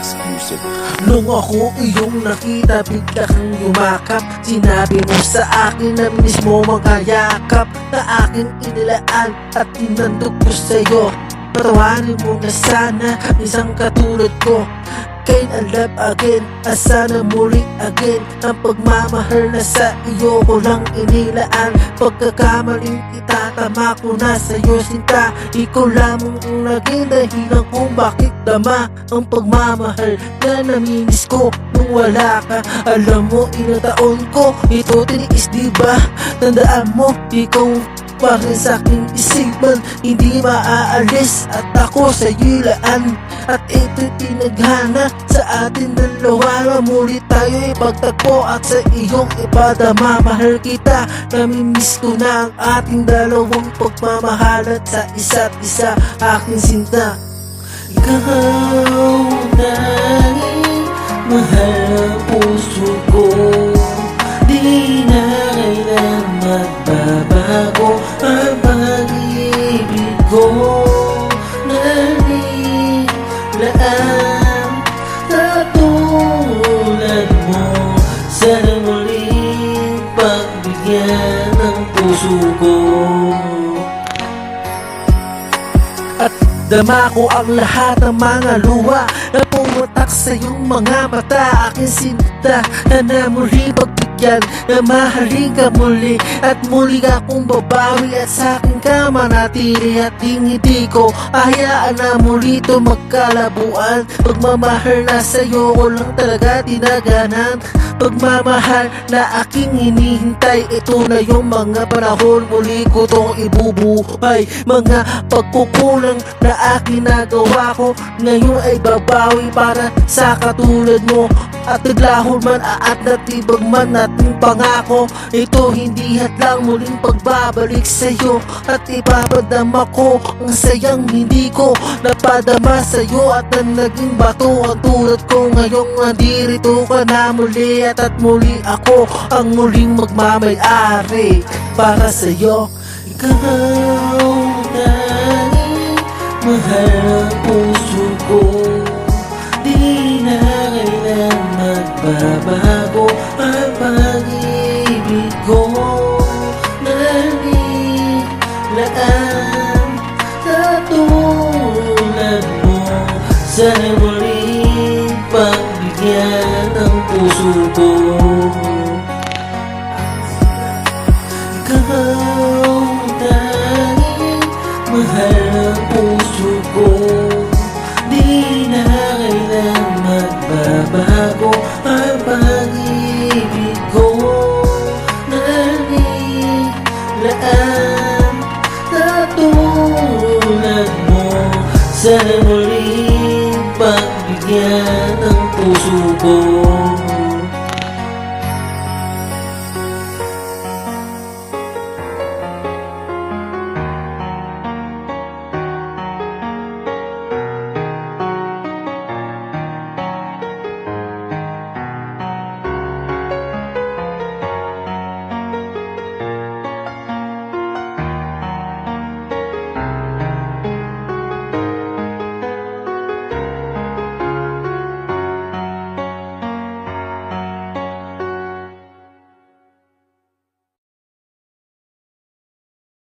6 Music. Nung ako iyong nakita, bigla kang yumakap. Sinabi mo sa akin na mismo magkayakap, na aking inilaan at tinandog ko sa'yo. Patawarin mo na sana isang katulad ko. Kain ang love again, at sana muli again. Ang pagmamahal na sa iyo ko lang inilaan. Pagkakamaling itatama ko na sa'yo sinta. Ikaw lamang ang naging dahilan kung bakit dama ang pagmamahal na namimiss ko nung wala ka. Alam mo, ilang taon ko ito tiniis, diba? Tandaan mo, ikaw pa rin sa'king isipan, hindi maaalis at ako sa'yo'y laan. At ito'y tinaghana sa atin dalawa na muli tayo'y pagtagpo at sa iyong ipadama. Mahal kita, namimiss ko na ang ating dalawang pagmamahalan sa isa't isa, aking sinta. Ikaw na mahal ang puso ko, di na kailan magbabago ang pag-ibig ko. Nanilaan katulad mo, sana muling pagbigyan ng puso ko. At dama ko ang lahat ng mga luha na pumutak sa iyong mga mata, aking sinta na muli pagbigyan, na mahalin ka muli at muli akong babawi at sa akin ka manatili. At hindi ko hayaan na muli ito magkalabuan. Pagmamahal na sa'yo ko lang talaga tinaganan, pagmamahal na aking hinihintay. Ito na yung mga panahon, muli ko tong ibubuhay. Mga pagkukulang na aking nagawa ko, ngayon ay babawi para sa katulad mo. At naglahol man at natibag man nating pangako, ito hindi hadlang muling pagbabalik sa'yo. At ipapadama ko ang sayang hindi ko napadama sa'yo, at ang naging bato ang tulad ko. Ngayong nandirito ka na muli at muli ako ang muling magmamay-ari para sa'yo. Ikaw na mahal ang puso ko, di na kailan magbabago ang pag-ibig ko. Nanilaan katulad mo, sana muling pagbigyan ng puso ko. Ikaw